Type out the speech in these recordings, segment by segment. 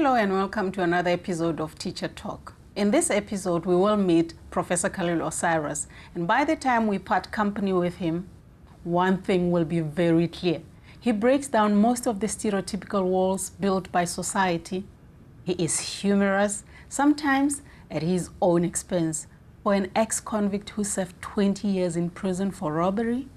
Hello and welcome to another episode of Teacher Talk. In this episode, we will meet Professor Khalil Osiris, and by the time we part company with him, one thing will be very clear. He breaks down most of the stereotypical walls built by society. He is humorous, sometimes at his own expense. For an ex-convict who served 20 years in prison for robbery,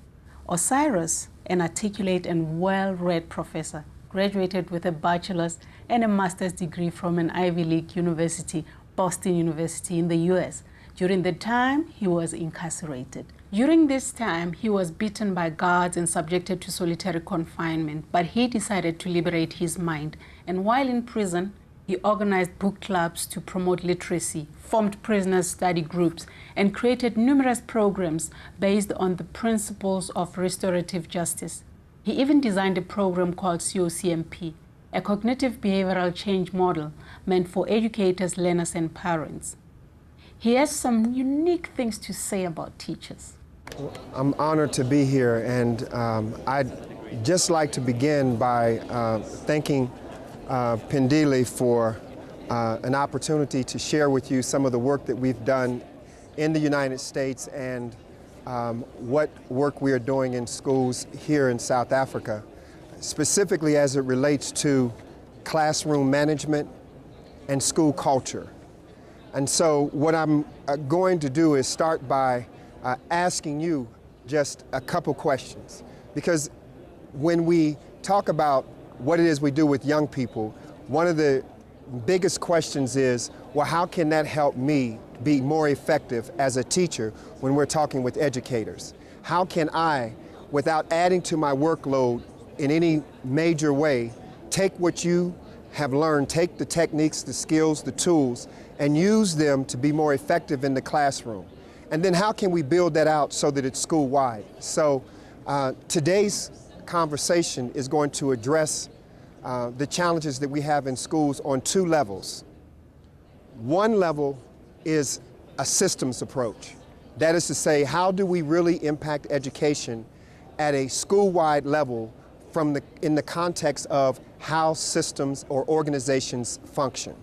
Osiris, an articulate and well-read professor, graduated with a bachelor's and a master's degree from an Ivy League university, Boston University in the US, during the time he was incarcerated. During this time, he was beaten by guards and subjected to solitary confinement, but he decided to liberate his mind. And while in prison, he organized book clubs to promote literacy, formed prisoners' study groups, and created numerous programs based on the principles of restorative justice. He even designed a program called COCMP, a cognitive behavioral change model meant for educators, learners, and parents. He has some unique things to say about teachers. I'm honored to be here, and I'd just like to begin by thanking Pendile for an opportunity to share with you some of the work that we've done in the United States and what work we are doing in schools here in South Africa, specifically as it relates to classroom management and school culture. And so what I'm going to do is start by asking you just a couple questions, because when we talk about what it is we do with young people, one of the biggest questions is, well, how can that help me be more effective as a teacher when we're talking with educators? How can I, without adding to my workload in any major way, take what you have learned, take the techniques, the skills, the tools, and use them to be more effective in the classroom? And then how can we build that out so that it's school-wide? So today's conversation is going to address the challenges that we have in schools on two levels. One level is a systems approach. That is to say, how do we really impact education at a school-wide level in the context of how systems or organizations function?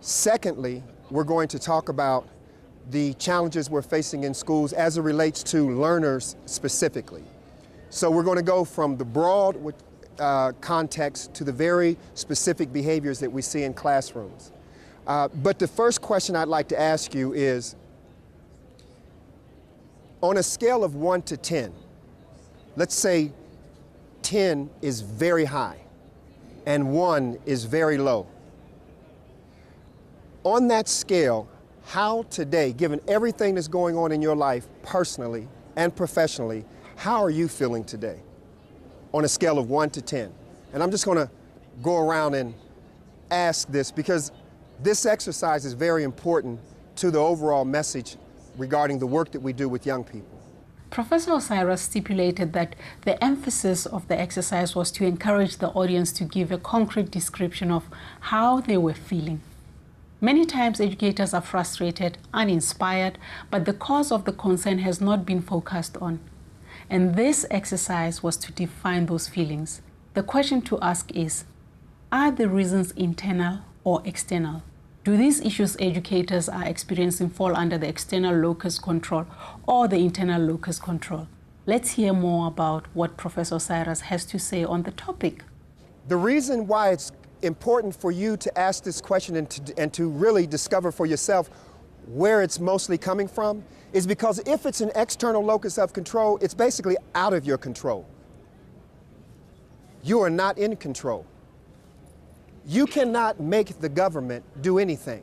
Secondly, we're going to talk about the challenges we're facing in schools as it relates to learners specifically. So we're going to go from the broad context to the very specific behaviors that we see in classrooms. But the first question I'd like to ask you is, on a scale of 1 to 10, let's say 10 is very high and 1 is very low. On that scale, how today, given everything that's going on in your life personally and professionally, how are you feeling today on a scale of 1 to 10? And I'm just going to go around and ask this because this exercise is very important to the overall message regarding the work that we do with young people. Professor Osiris stipulated that the emphasis of the exercise was to encourage the audience to give a concrete description of how they were feeling. Many times educators are frustrated, uninspired, but the cause of the concern has not been focused on. And this exercise was to define those feelings. The question to ask is, are the reasons internal or external? Do these issues educators are experiencing fall under the external locus control or the internal locus control? Let's hear more about what Professor Osiris has to say on the topic. The reason why it's important for you to ask this question and to really discover for yourself where it's mostly coming from is because if it's an external locus of control, it's basically out of your control. You are not in control. You cannot make the government do anything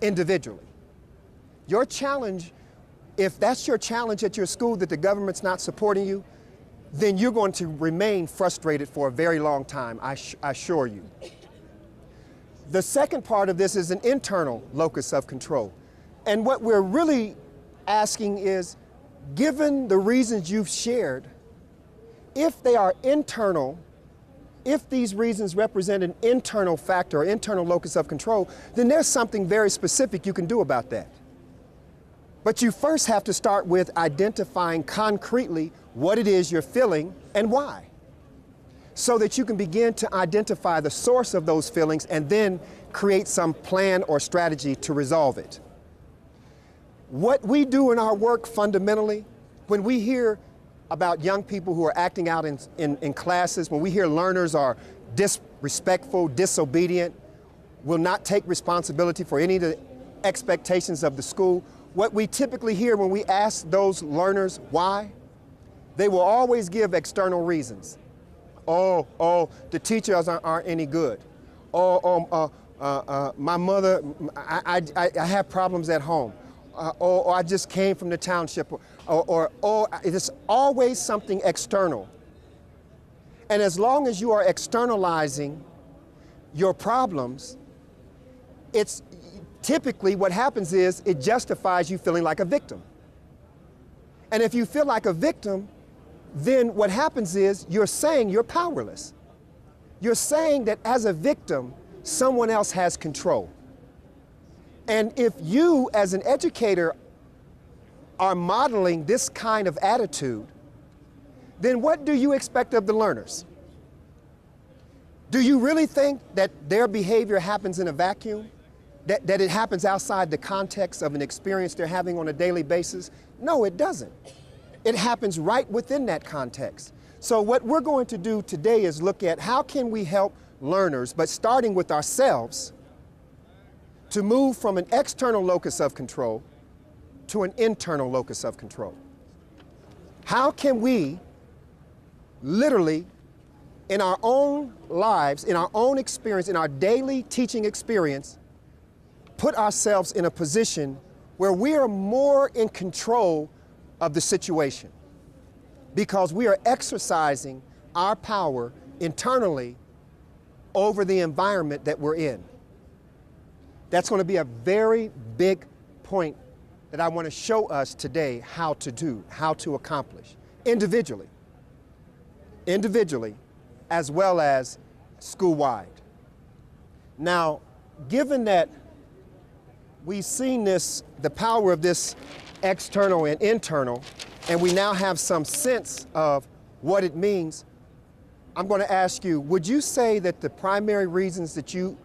individually. Your challenge, if that's your challenge at your school, that the government's not supporting you, then you're going to remain frustrated for a very long time, I assure you. The second part of this is an internal locus of control. And what we're really asking is, given the reasons you've shared, if they are internal, if these reasons represent an internal factor or internal locus of control, then there's something very specific you can do about that. But you first have to start with identifying concretely what it is you're feeling and why. so that you can begin to identify the source of those feelings and then create some plan or strategy to resolve it. What we do in our work fundamentally, when we hear about young people who are acting out in classes, when we hear learners are disrespectful, disobedient, will not take responsibility for any of the expectations of the school, what we typically hear when we ask those learners why, they will always give external reasons. Oh, the teachers aren't any good. My mother, I have problems at home. Or I just came from the township. Or it is always something external. And as long as you are externalizing your problems, it's typically what happens is it justifies you feeling like a victim. And if you feel like a victim, then what happens is you're saying you're powerless. You're saying that as a victim, someone else has control. And if you, as an educator, are modeling this kind of attitude, then what do you expect of the learners? Do you really think that their behavior happens in a vacuum? That it happens outside the context of an experience they're having on a daily basis? No, it doesn't. It happens right within that context. So what we're going to do today is look at how can we help learners, but starting with ourselves, to move from an external locus of control to an internal locus of control. How can we literally, in our own lives, in our own experience, in our daily teaching experience, put ourselves in a position where we are more in control of the situation because we are exercising our power internally over the environment that we're in. That's going to be a very big point that I want to show us today how to do, how to accomplish, individually, as well as school-wide. Now, given that we've seen the power of this external and internal, and we now have some sense of what it means, I'm going to ask you, would you say that the primary reasons that you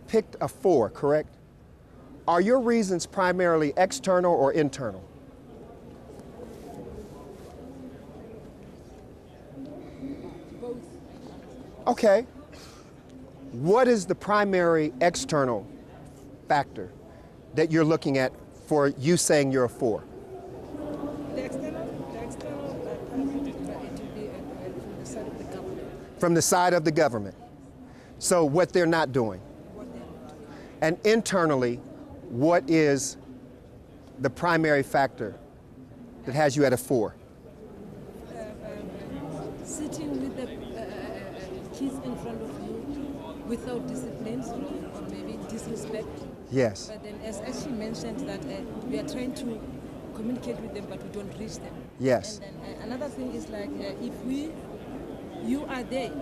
picked a 4, correct? Are your reasons primarily external or internal? Both. Okay. What is the primary external factor that you're looking at for you saying you're a 4? The external part of it will be from the side of the government. From the side of the government. So what they're not doing. And internally, what is the primary factor that has you at a 4? Sitting with the kids in front of you without discipline or maybe disrespect. Yes. But then as she mentioned that we are trying to communicate with them but we don't reach them. Yes. And then another thing is like if you are there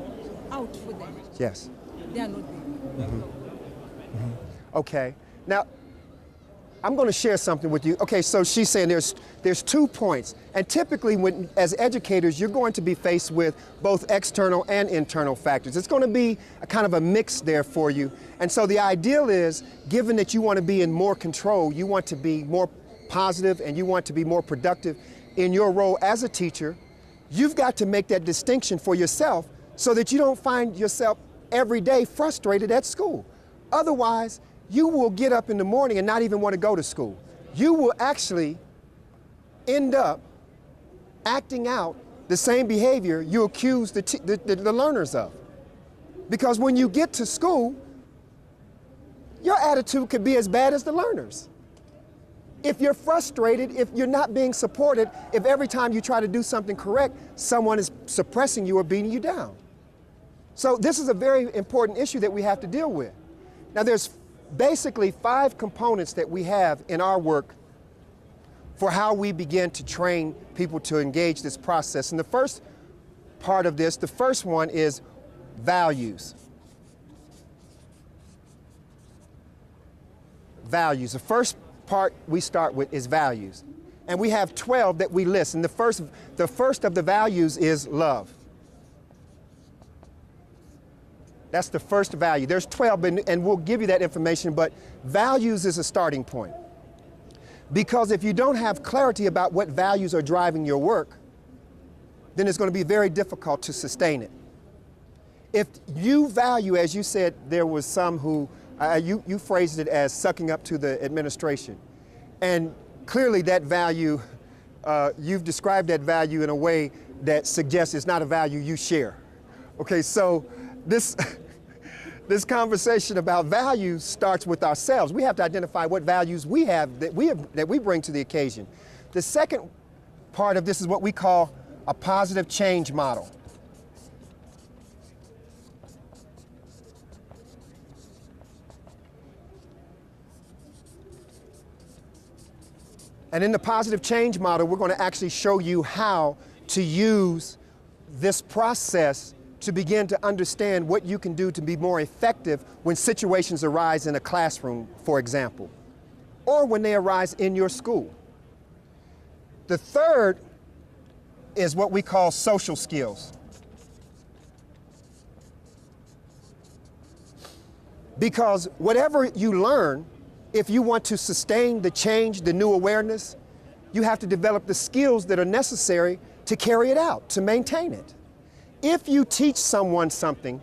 out for them. Yes. They are not there. Mm-hmm. Mm-hmm. Okay. Now, I'm going to share something with you. Okay, so she's saying there's 2 points. And typically, as educators, you're going to be faced with both external and internal factors. It's going to be a kind of a mix there for you. And so the ideal is, given that you want to be in more control, you want to be more positive and you want to be more productive in your role as a teacher, you've got to make that distinction for yourself so that you don't find yourself every day frustrated at school. Otherwise, you will get up in the morning and not even want to go to school. You will actually end up acting out the same behavior you accuse the learners of. Because when you get to school, your attitude could be as bad as the learners. If you're frustrated, if you're not being supported, if every time you try to do something correct, someone is suppressing you or beating you down. So this is a very important issue that we have to deal with. Now there's basically 5 components that we have in our work for how we begin to train people to engage this process. And the first part of this, the first one is values. Values. The first part we start with is values. And we have 12 that we list. And the first of the values is love. That's the first value. There's 12, and we'll give you that information, but values is a starting point. Because if you don't have clarity about what values are driving your work, then it's going to be very difficult to sustain it. If you value, as you said, there was some who, you phrased it as sucking up to the administration. And clearly that value, you've described that value in a way that suggests it's not a value you share. Okay, so this conversation about values starts with ourselves. We have to identify what values we have that we bring to the occasion. The second part of this is what we call a positive change model. And in the positive change model, we're going to actually show you how to use this process to begin to understand what you can do to be more effective when situations arise in a classroom, for example, or when they arise in your school. The third is what we call social skills. Because whatever you learn, if you want to sustain the change, the new awareness, you have to develop the skills that are necessary to carry it out, to maintain it. If you teach someone something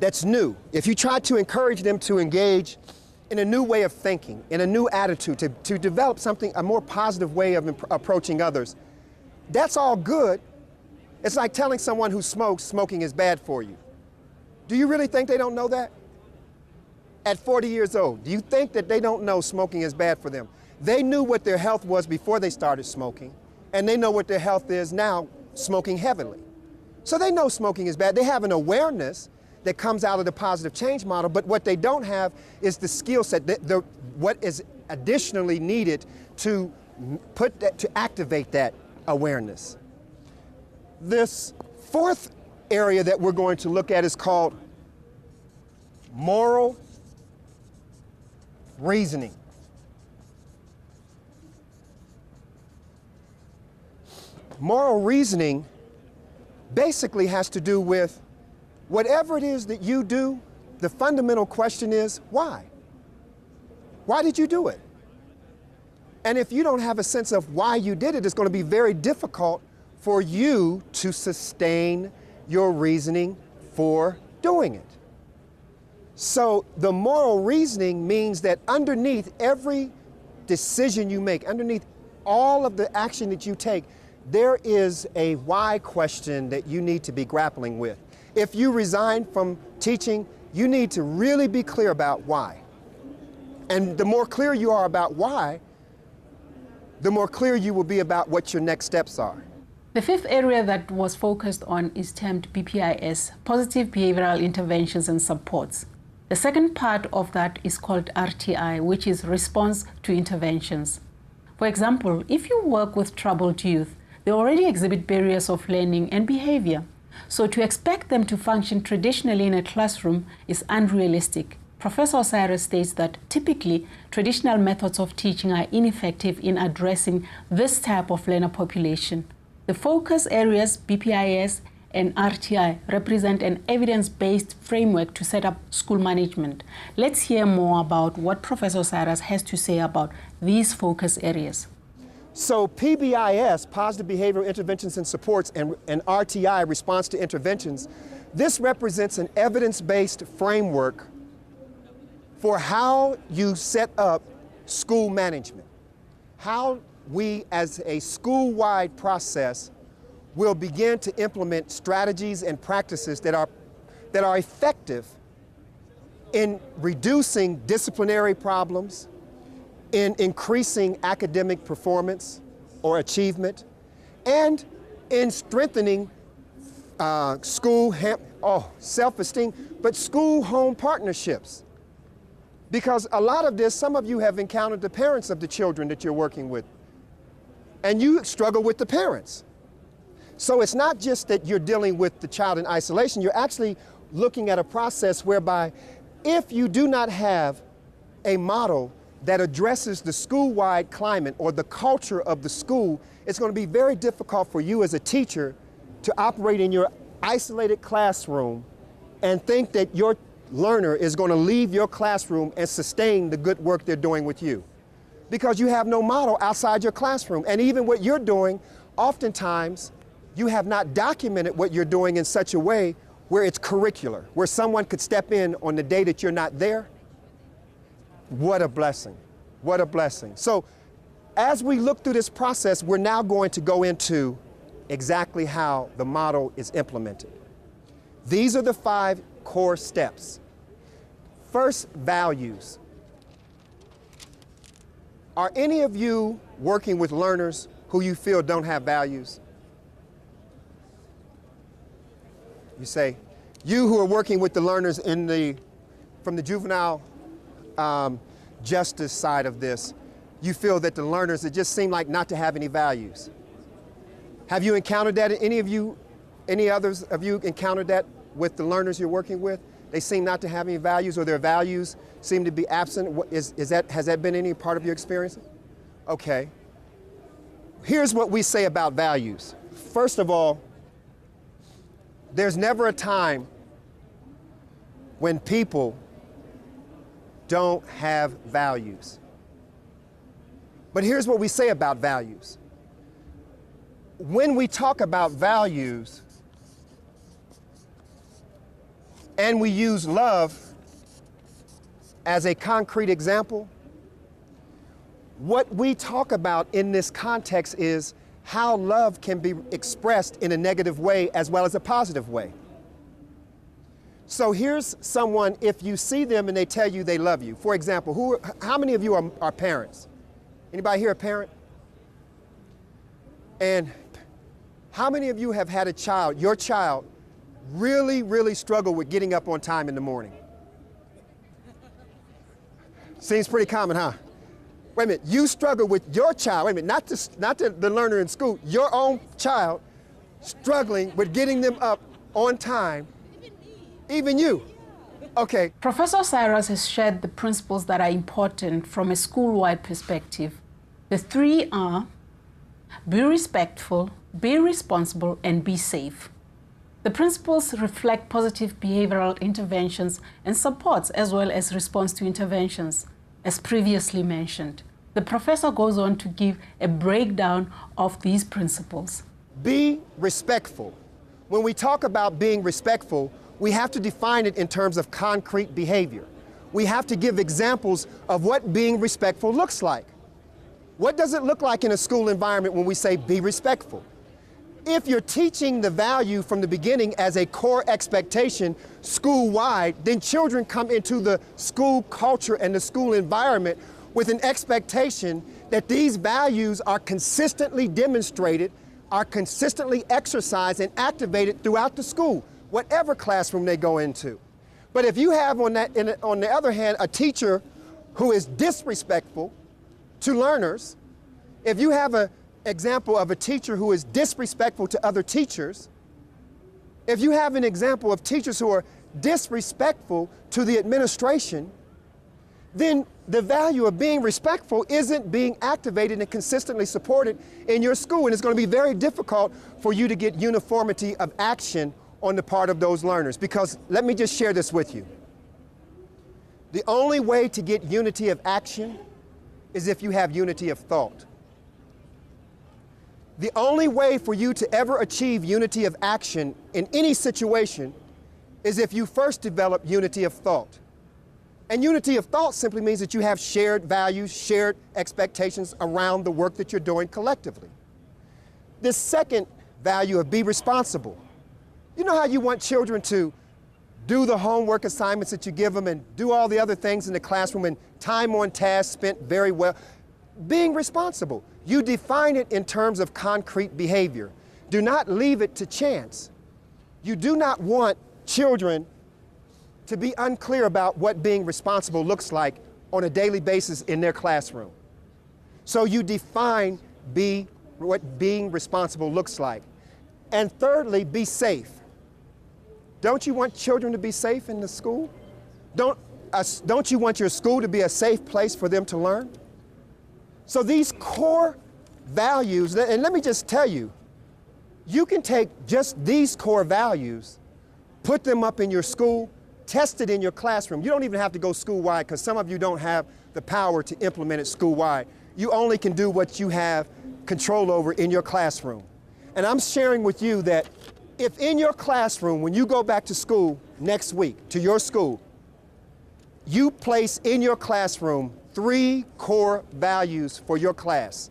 that's new, if you try to encourage them to engage in a new way of thinking, in a new attitude, to develop something, a more positive way of approaching others, that's all good. It's like telling someone who smokes, smoking is bad for you. Do you really think they don't know that? At 40 years old, do you think that they don't know smoking is bad for them? They knew what their health was before they started smoking, and they know what their health is now, smoking heavily. So they know smoking is bad. They have an awareness that comes out of the positive change model, but what they don't have is the skill set, what is additionally needed to activate that awareness. This fourth area that we're going to look at is called moral reasoning. Moral reasoning basically has to do with whatever it is that you do, the fundamental question is, why? Why did you do it? And if you don't have a sense of why you did it, it's going to be very difficult for you to sustain your reasoning for doing it. So the moral reasoning means that underneath every decision you make, underneath all of the action that you take, there is a why question that you need to be grappling with. If you resign from teaching, you need to really be clear about why. And the more clear you are about why, the more clear you will be about what your next steps are. The fifth area that was focused on is termed BPIS, Positive Behavioral Interventions and Supports. The second part of that is called RTI, which is Response to Interventions. For example, if you work with troubled youth, they already exhibit barriers of learning and behavior. So to expect them to function traditionally in a classroom is unrealistic. Professor Osiris states that typically traditional methods of teaching are ineffective in addressing this type of learner population. The focus areas, BPIS and RTI, represent an evidence-based framework to set up school management. Let's hear more about what Professor Osiris has to say about these focus areas. So PBIS, Positive Behavioral Interventions and Supports, and RTI, Response to Interventions, this represents an evidence-based framework for how you set up school management, how we as a school-wide process will begin to implement strategies and practices that are effective in reducing disciplinary problems, in increasing academic performance or achievement, and in strengthening self-esteem, but school-home partnerships. Because a lot of this, some of you have encountered the parents of the children that you're working with, and you struggle with the parents. So it's not just that you're dealing with the child in isolation, you're actually looking at a process whereby if you do not have a model that addresses the school-wide climate or the culture of the school, it's going to be very difficult for you as a teacher to operate in your isolated classroom and think that your learner is going to leave your classroom and sustain the good work they're doing with you. Because you have no model outside your classroom. And even what you're doing, oftentimes, you have not documented what you're doing in such a way where it's curricular, where someone could step in on the day that you're not there. What a blessing. What a blessing. So as we look through this process, we're now going to go into exactly how the model is implemented. These are the 5 core steps. First, values. Are any of you working with learners who you feel don't have values? You say, you who are working with the learners from the juvenile justice side of this, you feel that the learners, it just seem like not to have any values. Have you encountered that? Any others of you encountered that with the learners you're working with? They seem not to have any values, or their values seem to be absent. Has that been any part of your experience? Okay. Here's what we say about values. First of all, there's never a time when people don't have values. But here's what we say about values. When we talk about values and we use love as a concrete example, what we talk about in this context is how love can be expressed in a negative way as well as a positive way. So here's someone, if you see them and they tell you they love you. For example, how many of you are parents? Anybody here a parent? And how many of you have had a child, your child, really, really struggle with getting up on time in the morning? Seems pretty common, huh? Wait a minute, you struggle with your child, wait a minute, not the learner in school, your own child struggling with getting them up on time. Even you. Okay. Professor Cyrus has shared the principles that are important from a school-wide perspective. The 3 are: be respectful, be responsible, and be safe. The principles reflect positive behavioral interventions and supports as well as response to interventions, as previously mentioned. The professor goes on to give a breakdown of these principles. Be respectful. When we talk about being respectful, we have to define it in terms of concrete behavior. We have to give examples of what being respectful looks like. What does it look like in a school environment when we say be respectful? If you're teaching the value from the beginning as a core expectation school-wide, then children come into the school culture and the school environment with an expectation that these values are consistently demonstrated, are consistently exercised and activated throughout the school, whatever classroom they go into. But if you have on the other hand, a teacher who is disrespectful to learners, if you have an example of a teacher who is disrespectful to other teachers, if you have an example of teachers who are disrespectful to the administration, then the value of being respectful isn't being activated and consistently supported in your school. And it's going to be very difficult for you to get uniformity of action on the part of those learners. Because let me just share this with you. The only way to get unity of action is if you have unity of thought. The only way for you to ever achieve unity of action in any situation is if you first develop unity of thought. And unity of thought simply means that you have shared values, shared expectations around the work that you're doing collectively. This second value of be responsible. You know how you want children to do the homework assignments that you give them and do all the other things in the classroom and time on task spent very well? Being responsible. You define it in terms of concrete behavior. Do not leave it to chance. You do not want children to be unclear about what being responsible looks like on a daily basis in their classroom. So you define what being responsible looks like. And thirdly, be safe. Don't you want children to be safe in the school? Don't you want your school to be a safe place for them to learn? So these core values, and let me just tell you, you can take just these core values put them up in your school, test it in your classroom. You don't even have to go school-wide because some of you don't have the power to implement it school-wide. You only can do what you have control over in your classroom. And I'm sharing with you that if in your classroom, when you go back to school next week, to your school, you place in your classroom 3 core values for your class.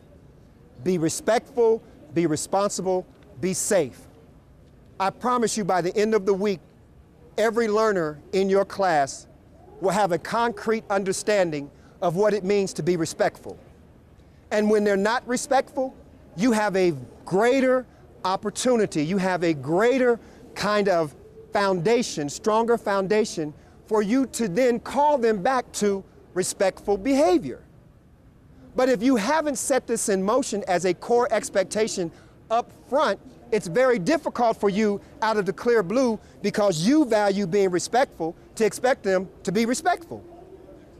Be respectful, be responsible, be safe. I promise you by the end of the week, every learner in your class will have a concrete understanding of what it means to be respectful. And when they're not respectful, you have a greater opportunity, you have a greater kind of foundation, stronger foundation for you to then call them back to respectful behavior. But if you haven't set this in motion as a core expectation up front, it's very difficult for you out of the clear blue, because you value being respectful, to expect them to be respectful.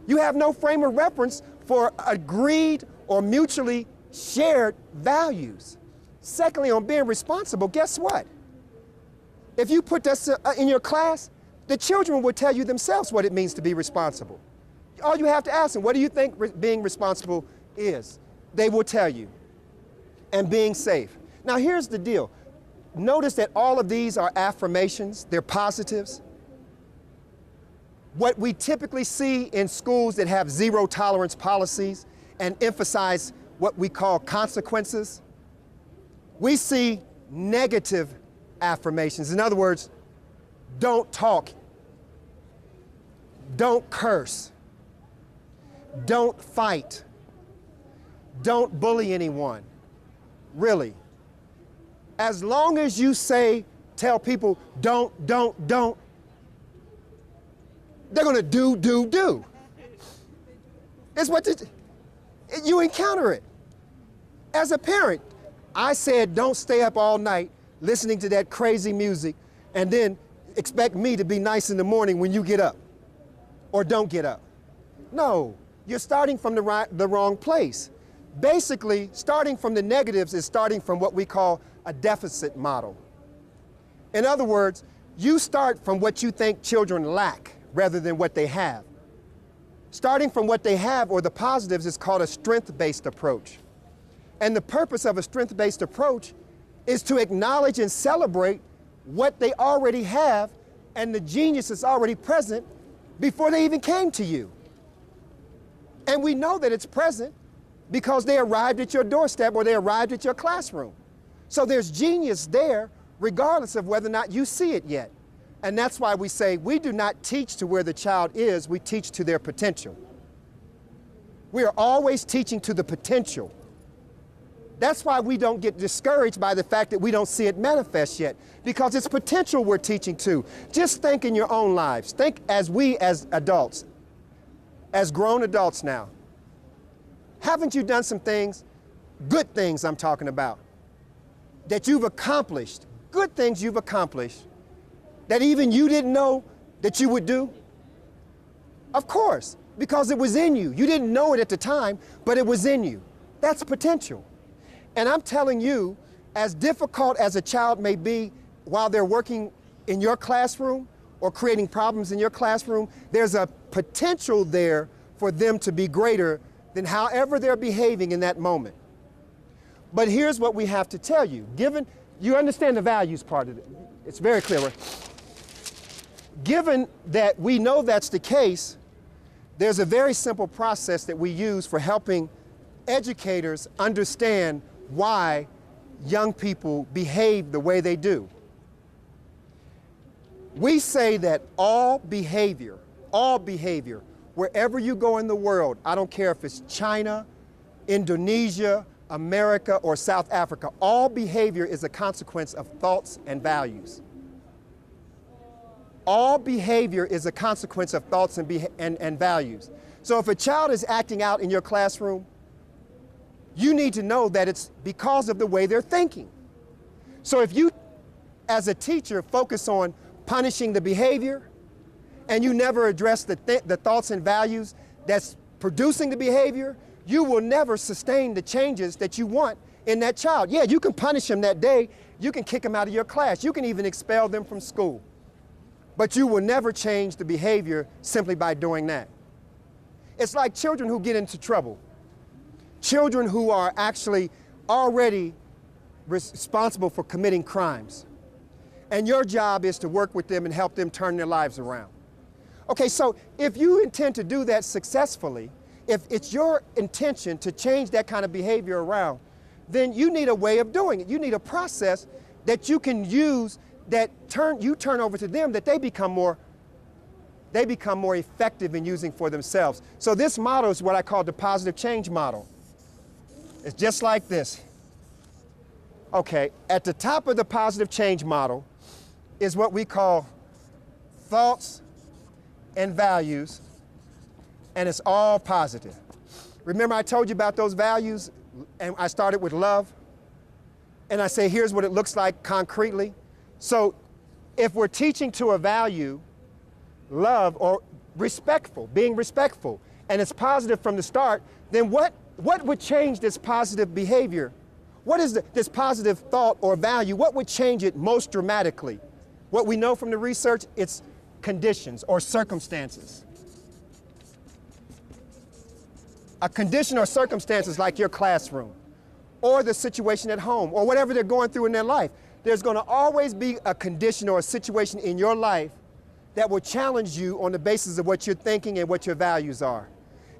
You have no frame of reference for agreed or mutually shared values. Secondly, on being responsible, guess what? If you put this in your class, the children will tell you themselves what it means to be responsible. All you have to ask them, what do you think being responsible is? They will tell you. And being safe. Now here's the deal. Notice that all of these are affirmations, they're positives. What we typically see in schools that have zero tolerance policies and emphasize what we call consequences, we see negative affirmations. In other words, don't talk, don't curse, don't fight, don't bully anyone. Really. As long as you tell people, don't, they're gonna do. It's what you encounter it. As a parent, I said, don't stay up all night listening to that crazy music and then expect me to be nice in the morning when you get up or don't get up. No, you're starting from the wrong place. Basically, starting from the negatives is starting from what we call a deficit model. In other words, you start from what you think children lack rather than what they have. Starting from what they have, or the positives, is called a strength-based approach. And the purpose of a strength-based approach is to acknowledge and celebrate what they already have and the genius is already present before they even came to you. And we know that it's present because they arrived at your doorstep or they arrived at your classroom. So there's genius there regardless of whether or not you see it yet. And that's why we say we do not teach to where the child is, we teach to their potential. We are always teaching to the potential. That's why we don't get discouraged by the fact that we don't see it manifest yet, because it's potential we're teaching to. Just think in your own lives. Think as adults, as grown adults now. Haven't you done some things, good things I'm talking about, that you've accomplished, good things you've accomplished, that even you didn't know that you would do? Of course, because it was in you. You didn't know it at the time, but it was in you. That's potential. And I'm telling you, as difficult as a child may be while they're working in your classroom or creating problems in your classroom, there's a potential there for them to be greater than however they're behaving in that moment. But here's what we have to tell you. Given, you understand the values part of it. It's very clear. Right? Given that we know that's the case, there's a very simple process that we use for helping educators understand why young people behave the way they do. We say that all behavior, wherever you go in the world, I don't care if it's China, Indonesia, America, or South Africa, all behavior is a consequence of thoughts and values. All behavior is a consequence of thoughts and values. So if a child is acting out in your classroom, you need to know that it's because of the way they're thinking. So if you, as a teacher, focus on punishing the behavior and you never address the thoughts and values that's producing the behavior, you will never sustain the changes that you want in that child. Yeah, you can punish them that day. You can kick them out of your class. You can even expel them from school. but you will never change the behavior simply by doing that. It's like children who get into trouble. Children who are actually already responsible for committing crimes. And your job is to work with them and help them turn their lives around. Okay, so if you intend to do that successfully, if it's your intention to change that kind of behavior around, then you need a way of doing it. You need a process that you can use that you turn over to them, that they become more effective in using for themselves. So this model is what I call the positive change model. It's just like this. Okay, at the top of the positive change model is what we call thoughts and values, and it's all positive. Remember I told you about those values, and I started with love, and I say here's what it looks like concretely. So if we're teaching to a value, love or respectful, being respectful, and it's positive from the start, then what would change this positive behavior? What is this positive thought or value? What would change it most dramatically? What we know from the research, it's conditions or circumstances. A condition or circumstances like your classroom or the situation at home or whatever they're going through in their life. There's going to always be a condition or a situation in your life that will challenge you on the basis of what you're thinking and what your values are.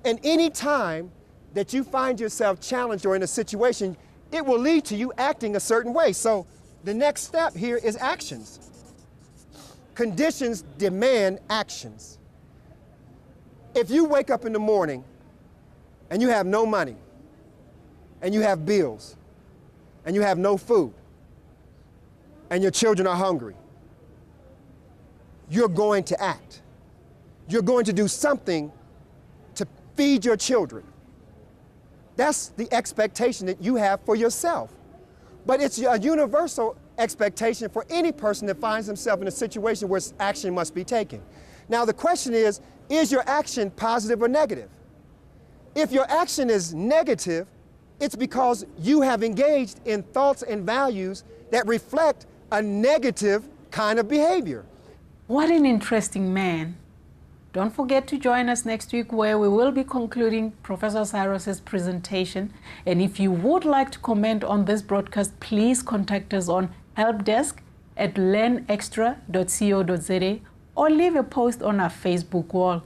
And any time that you find yourself challenged or in a situation, it will lead to you acting a certain way. So the next step here is actions. Conditions demand actions. If you wake up in the morning and you have no money, and you have bills, and you have no food, and your children are hungry, you're going to act. You're going to do something to feed your children. That's the expectation that you have for yourself. But it's a universal expectation for any person that finds himself in a situation where action must be taken. Now the question is your action positive or negative? If your action is negative, it's because you have engaged in thoughts and values that reflect a negative kind of behavior. What an interesting man. Don't forget to join us next week where we will be concluding Professor Cyrus's presentation. And if you would like to comment on this broadcast, please contact us on helpdesk@learnextra.co.za or leave a post on our Facebook wall.